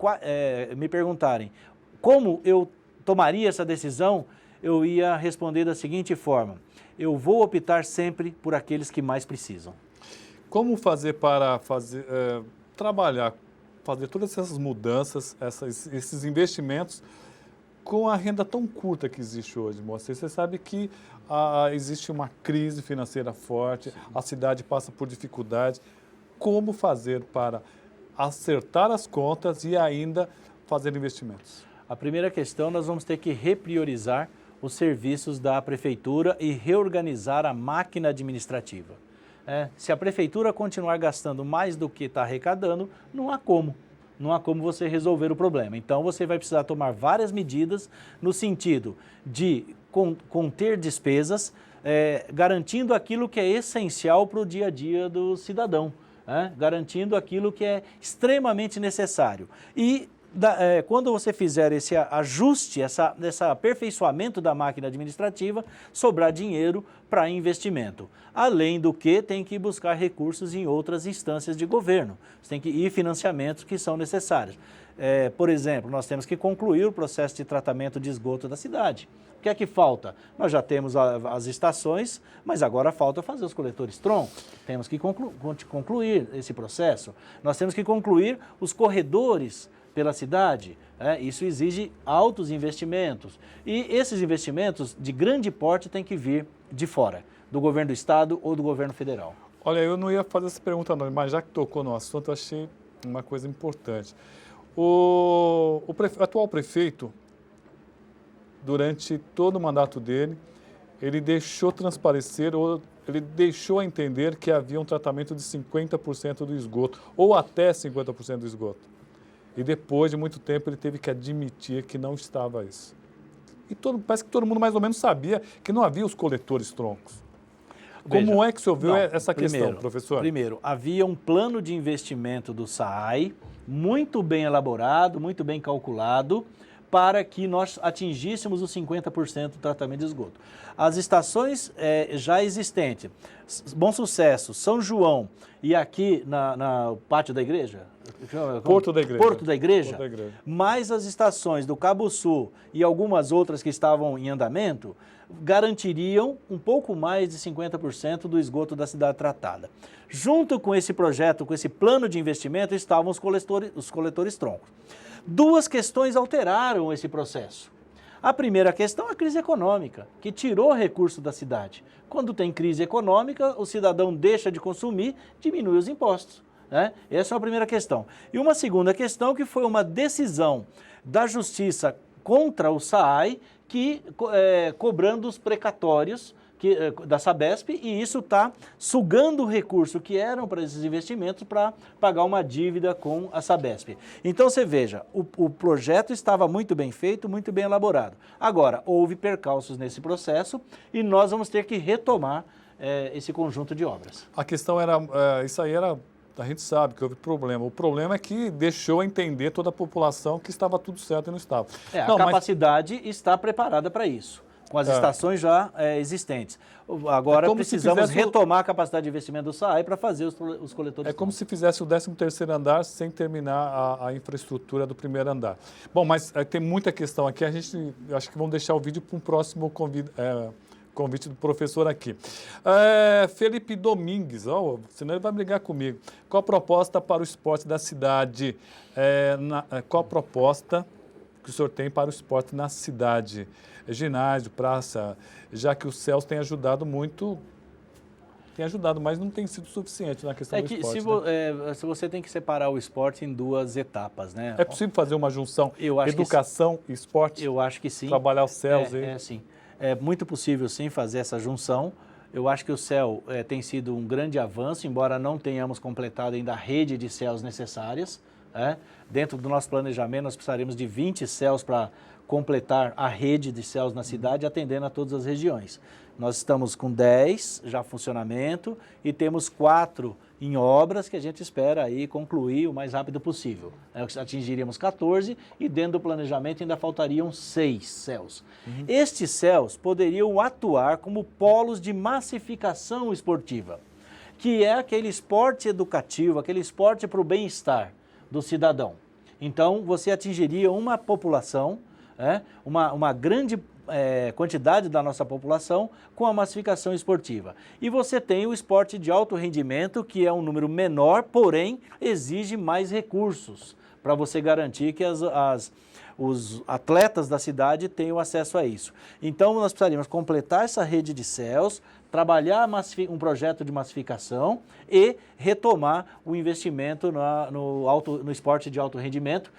como eu tomaria essa decisão, eu ia responder da seguinte forma: eu vou optar sempre por aqueles que mais precisam. Como fazer para trabalhar, fazer todas essas mudanças, esses investimentos com a renda tão curta que existe hoje, Moacir? Você sabe que existe uma crise financeira forte, a cidade passa por dificuldades. Como fazer para acertar as contas e ainda fazer investimentos? A primeira questão, nós vamos ter que repriorizar os serviços da prefeitura e reorganizar a máquina administrativa. Se a prefeitura continuar gastando mais do que está arrecadando, não há como você resolver o problema. Então, você vai precisar tomar várias medidas no sentido de conter despesas, garantindo aquilo que é essencial para o dia a dia do cidadão, garantindo aquilo que é extremamente necessário. E quando você fizer esse ajuste, esse aperfeiçoamento da máquina administrativa, sobrar dinheiro para investimento. Além do que, tem que buscar recursos em outras instâncias de governo. Você tem que ir financiamentos que são necessários. Por exemplo, nós temos que concluir o processo de tratamento de esgoto da cidade. O que é que falta? Nós já temos as estações, mas agora falta fazer os coletores troncos. Temos que concluir esse processo. Nós temos que concluir os corredores pela cidade. Isso exige altos investimentos. E esses investimentos de grande porte têm que vir de fora, do governo do estado ou do governo federal. Olha, eu não ia fazer essa pergunta não, mas já que tocou no assunto, eu achei uma coisa importante. O atual prefeito, durante todo o mandato dele, ele deixou transparecer, ou ele deixou a entender que havia um tratamento de 50% do esgoto, ou até 50% do esgoto. E depois de muito tempo ele teve que admitir que não estava isso. E parece que todo mundo mais ou menos sabia que não havia os coletores troncos. Como é que o senhor viu essa questão, professor? Primeiro, havia um plano de investimento do SAAI, muito bem elaborado, muito bem calculado, para que nós atingíssemos os 50% do tratamento de esgoto. As estações já existentes, Bom Sucesso, São João e aqui no pátio da igreja, Porto da Igreja. Porto da Igreja, mais as estações do Cabo Sul e algumas outras que estavam em andamento, garantiriam um pouco mais de 50% do esgoto da cidade tratada. Junto com esse projeto, com esse plano de investimento, estavam os coletores troncos. Duas questões alteraram esse processo. A primeira questão é a crise econômica, que tirou recurso da cidade. Quando tem crise econômica, o cidadão deixa de consumir, diminui os impostos. Essa é a primeira questão. E uma segunda questão, que foi uma decisão da Justiça contra o SAAI, cobrando os precatórios da Sabesp, e isso está sugando o recurso que eram para esses investimentos para pagar uma dívida com a Sabesp. Então, você veja, o projeto estava muito bem feito, muito bem elaborado. Agora, houve percalços nesse processo e nós vamos ter que retomar esse conjunto de obras. A questão era, isso aí era... A gente sabe que houve problema. O problema é que deixou entender toda a população que estava tudo certo e não estava. A capacidade está preparada para isso, com as estações já existentes. Agora precisamos retomar a capacidade de investimento do SAAI para fazer os coletores. É como se fizesse o 13º andar sem terminar a infraestrutura do primeiro andar. Bom, mas tem muita questão aqui. Acho que vamos deixar o vídeo para um próximo convite do professor aqui. Felipe Domingues, senão ele vai brigar comigo. Qual a proposta para o esporte da cidade? Qual a proposta que o senhor tem para o esporte na cidade? Ginásio, praça, já que o Celso tem ajudado muito, mas não tem sido suficiente na questão do esporte. Se você tem que separar o esporte em duas etapas, né? É possível fazer uma junção educação e esporte? Eu acho que sim. Trabalhar o Celso aí? Sim. É muito possível, sim, fazer essa junção Eu acho que o CEL tem sido um grande avanço, embora não tenhamos completado ainda a rede de CELs necessárias. Dentro do nosso planejamento, nós precisaríamos de 20 CELs para completar a rede de CELs na cidade, atendendo a todas as regiões. Nós estamos com 10 já em funcionamento e temos 4 em obras que a gente espera aí concluir o mais rápido possível. Atingiríamos 14 e dentro do planejamento ainda faltariam 6 CELs. Estes CELs poderiam atuar como polos de massificação esportiva, que é aquele esporte educativo, aquele esporte para o bem-estar do cidadão. Então, você atingiria uma população, uma grande quantidade da nossa população com a massificação esportiva. E você tem o esporte de alto rendimento, que é um número menor, porém exige mais recursos para você garantir que os atletas da cidade tenham acesso a isso. Então, nós precisaríamos completar essa rede de CELs, trabalhar um projeto de massificação e retomar o investimento no esporte de alto rendimento.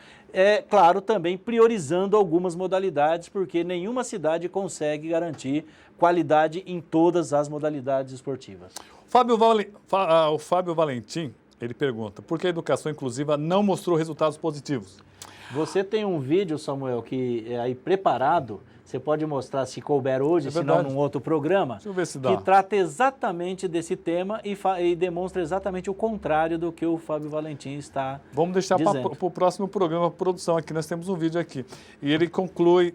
Claro, também priorizando algumas modalidades, porque nenhuma cidade consegue garantir qualidade em todas as modalidades esportivas. O Fábio Valentim, ele pergunta, por que a educação inclusiva não mostrou resultados positivos? Você tem um vídeo, Samuel, que é aí preparado, você pode mostrar se couber hoje, se não num outro programa, deixa eu ver se dá, que trata exatamente desse tema e demonstra exatamente o contrário do que o Fábio Valentim está dizendo. Vamos deixar para o próximo programa, produção, aqui nós temos um vídeo aqui. E ele conclui,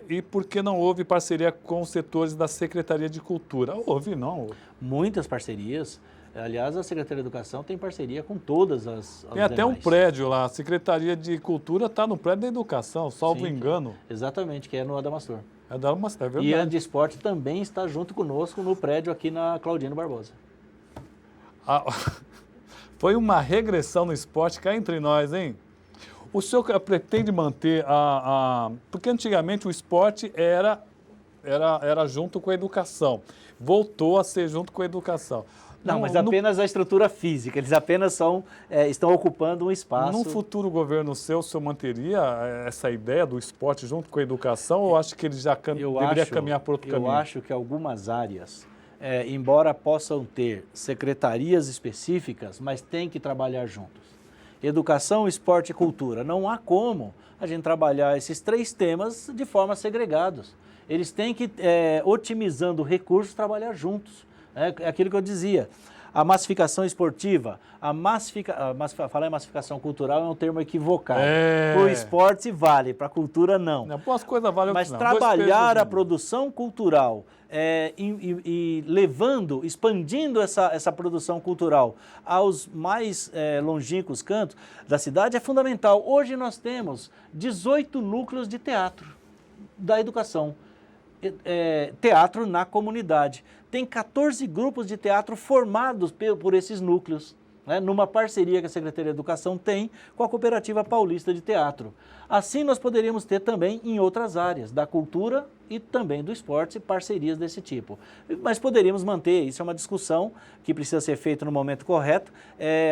e por que não houve parceria com os setores da Secretaria de Cultura? Houve, não? Muitas parcerias. Aliás, a Secretaria de Educação tem parceria com todas as Tem até demais. Um prédio lá, a Secretaria de Cultura está no prédio da Educação, salvo engano. Exatamente, que é no Adamastor. É verdade. E a de esporte também está junto conosco no prédio aqui na Claudino Barbosa. Foi uma regressão no esporte, cá entre nós, hein? O senhor pretende manter porque antigamente o esporte era junto com a educação. Voltou a ser junto com a educação. Não, mas apenas a estrutura física, eles apenas estão ocupando um espaço. Num futuro governo seu, o senhor manteria essa ideia do esporte junto com a educação ou acha que ele já deveria caminhar por outro caminho? Eu acho que algumas áreas, embora possam ter secretarias específicas, mas tem que trabalhar juntos. Educação, esporte e cultura. Não há como a gente trabalhar esses 3 temas de forma segregados. Eles têm que, otimizando recursos, trabalhar juntos. É aquilo que eu dizia. A massificação esportiva, falar em massificação cultural é um termo equivocado. Para o esporte vale, para a cultura não. As coisas valem. Mas trabalhar a produção cultural e expandindo essa produção cultural aos mais longínquos cantos da cidade é fundamental. Hoje nós temos 18 núcleos de teatro da educação. Teatro na comunidade. Tem 14 grupos de teatro formados por esses núcleos, numa parceria que a Secretaria de Educação tem com a Cooperativa Paulista de Teatro. Assim, nós poderíamos ter também em outras áreas, da cultura e também do esporte, parcerias desse tipo. Mas poderíamos manter, isso é uma discussão que precisa ser feita no momento correto,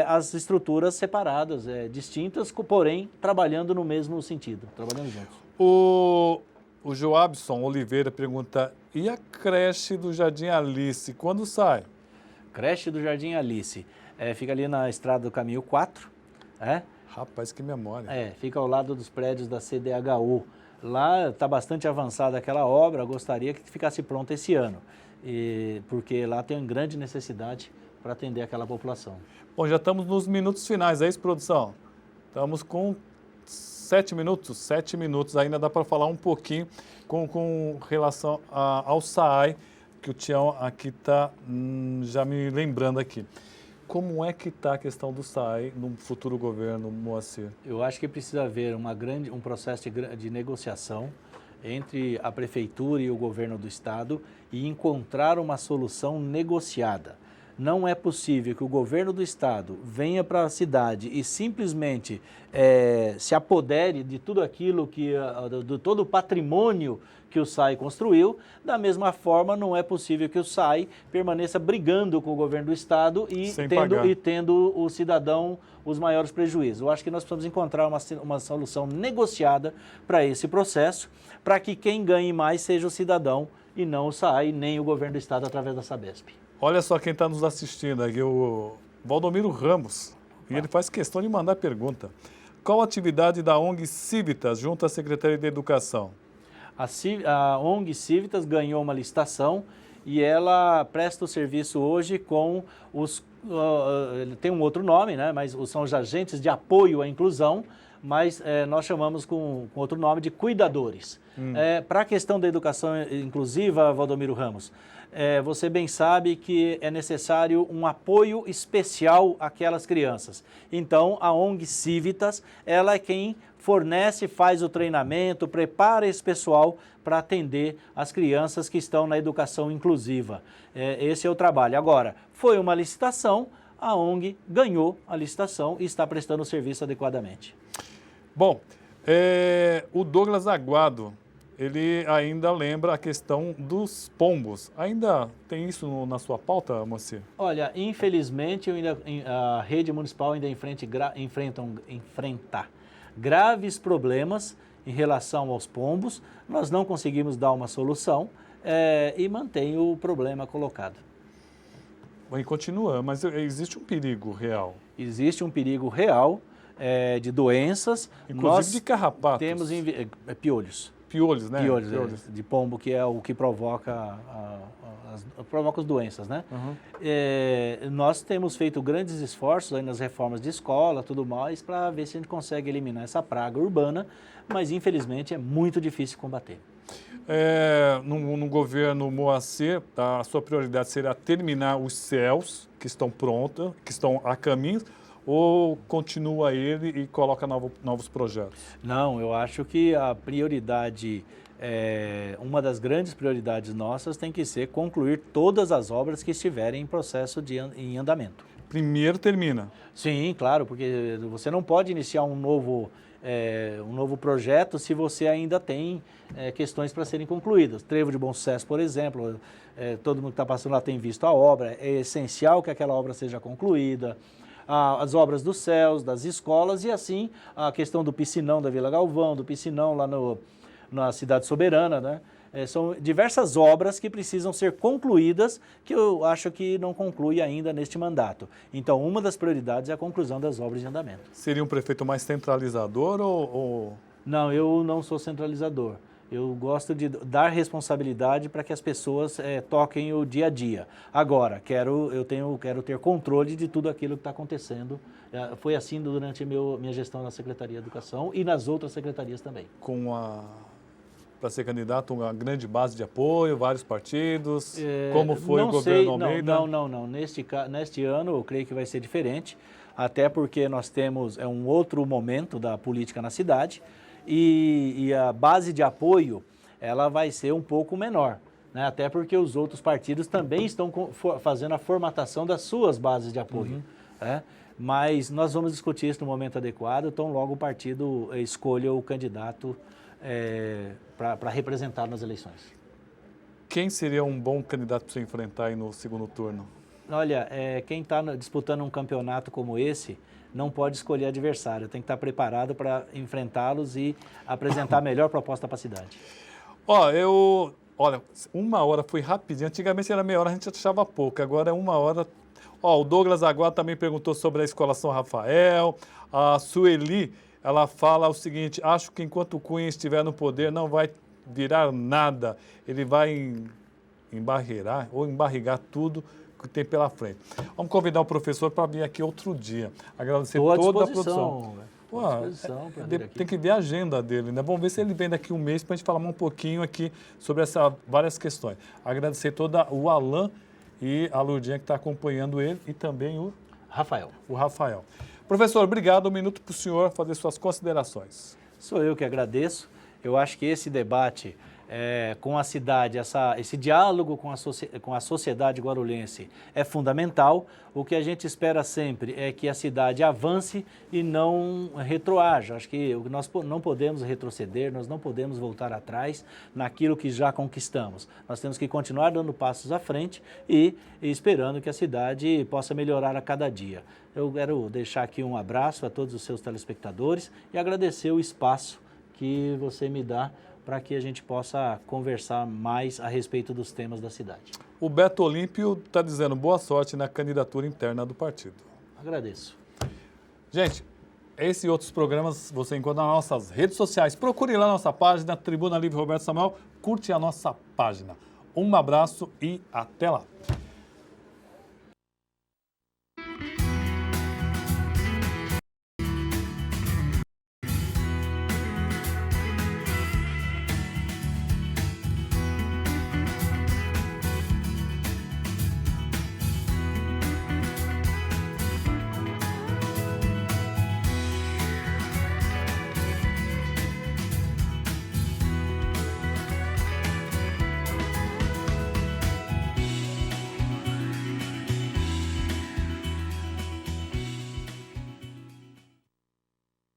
as estruturas separadas, distintas, porém trabalhando no mesmo sentido, trabalhando juntos. O Joabson Oliveira pergunta, e a creche do Jardim Alice, quando sai? Creche do Jardim Alice, fica ali na Estrada do Caminho 4, Rapaz, que memória. Fica ao lado dos prédios da CDHU. Lá está bastante avançada aquela obra, gostaria que ficasse pronta esse ano, porque lá tem uma grande necessidade para atender aquela população. Bom, já estamos nos minutos finais, é isso, produção? Estamos com 7 minutos, ainda dá para falar um pouquinho com relação ao SAAI, que o Tião aqui está já me lembrando aqui. Como é que está a questão do SAAI no futuro governo, Moacir? Eu acho que precisa haver um processo de negociação entre a Prefeitura e o governo do Estado e encontrar uma solução negociada. Não é possível que o governo do Estado venha para a cidade e simplesmente se apodere de tudo aquilo de todo o patrimônio que o SAAI construiu. Da mesma forma, não é possível que o SAAI permaneça brigando com o governo do Estado e tendo o cidadão os maiores prejuízos. Eu acho que nós precisamos encontrar uma solução negociada para esse processo, para que quem ganhe mais seja o cidadão e não o SAAI, nem o governo do estado através da Sabesp. Olha só quem está nos assistindo aqui, o Valdomiro Ramos, e ele faz questão de mandar pergunta. Qual a atividade da ONG Civitas junto à Secretaria de Educação? A ONG Civitas ganhou uma licitação e ela presta o serviço hoje com ele tem um outro nome, né? Mas são os agentes de apoio à inclusão, mas nós chamamos com outro nome de cuidadores. Para a questão da educação inclusiva, Valdomiro Ramos, você bem sabe que é necessário um apoio especial àquelas crianças. Então, a ONG Civitas, ela é quem fornece, faz o treinamento, prepara esse pessoal para atender as crianças que estão na educação inclusiva. Esse é o trabalho. Agora, foi uma licitação, a ONG ganhou a licitação e está prestando o serviço adequadamente. Bom, o Douglas Aguado, ele ainda lembra a questão dos pombos. Ainda tem isso na sua pauta, Moacir? Olha, infelizmente a rede municipal ainda enfrenta graves problemas em relação aos pombos. Nós não conseguimos dar uma solução e mantém o problema colocado. E continua, mas existe um perigo real. Existe um perigo real de doenças. Inclusive Nós de carrapatos. Temos piolhos. Piolhos, né? Piolhos. De pombo, que é o que provoca as doenças, né? Uhum. Nós temos feito grandes esforços aí nas reformas de escola, tudo mais, para ver se a gente consegue eliminar essa praga urbana, mas infelizmente é muito difícil combater. No governo Moacir, a sua prioridade será terminar os CELs que estão prontos, que estão a caminho, ou continua ele e coloca novos projetos? Não, eu acho que a prioridade, uma das grandes prioridades nossas tem que ser concluir todas as obras que estiverem em processo em andamento. Primeiro termina? Sim, claro, porque você não pode iniciar um novo projeto se você ainda tem questões para serem concluídas. Trevo de Bom Sucesso, por exemplo, todo mundo que está passando lá tem visto a obra, é essencial que aquela obra seja concluída. As obras dos céus, das escolas e assim a questão do piscinão da Vila Galvão, do piscinão lá na Cidade Soberana, né? São diversas obras que precisam ser concluídas, que eu acho que não conclui ainda neste mandato. Então, uma das prioridades é a conclusão das obras de andamento. Seria um prefeito mais centralizador ou... Não, eu não sou centralizador. Eu gosto de dar responsabilidade para que as pessoas toquem o dia a dia. Agora, quero ter controle de tudo aquilo que está acontecendo. Foi assim durante minha gestão na Secretaria de Educação e nas outras secretarias também. Para ser candidato, uma grande base de apoio, vários partidos, como foi o governo Almeida? Não. Neste ano, eu creio que vai ser diferente, até porque nós temos um outro momento da política na cidade, e a base de apoio ela vai ser um pouco menor, né? Até porque os outros partidos também estão fazendo a formatação das suas bases de apoio. Né? Mas nós vamos discutir isso no momento adequado, então logo o partido escolha o candidato para representar nas eleições. Quem seria um bom candidato para você enfrentar aí no segundo turno? Olha, quem está disputando um campeonato como esse não pode escolher adversário, tem que estar preparado para enfrentá-los e apresentar a melhor proposta para a cidade. Olha, 1 hora foi rapidinho, antigamente era meia hora, a gente achava pouco, agora é 1 hora. O Douglas Aguado também perguntou sobre a Escola São Rafael, a Sueli, ela fala o seguinte: acho que enquanto o Cunha estiver no poder não vai virar nada, ele vai embarrigar tudo que tem pela frente. Vamos convidar o professor para vir aqui outro dia. Agradecer toda a produção. Tem que ver a agenda dele, né? Vamos ver se ele vem daqui um mês para a gente falar um pouquinho aqui sobre várias questões. Agradecer o Alain e a Lourdinha que está acompanhando ele e também o Rafael. Professor, obrigado. 1 minuto para o senhor fazer suas considerações. Sou eu que agradeço. Eu acho que esse debate com a cidade, esse diálogo com a sociedade guarulhense é fundamental. O que a gente espera sempre é que a cidade avance e não retroaja. Acho que nós não podemos retroceder, nós não podemos voltar atrás naquilo que já conquistamos. Nós temos que continuar dando passos à frente e esperando que a cidade possa melhorar a cada dia. Eu quero deixar aqui um abraço a todos os seus telespectadores e agradecer o espaço que você me dá para que a gente possa conversar mais a respeito dos temas da cidade. O Beto Olímpio está dizendo boa sorte na candidatura interna do partido. Agradeço. Gente, esse e outros programas você encontra nas nossas redes sociais. Procure lá a nossa página, Tribuna Livre Roberto Samuel. Curte a nossa página. Um abraço e até lá.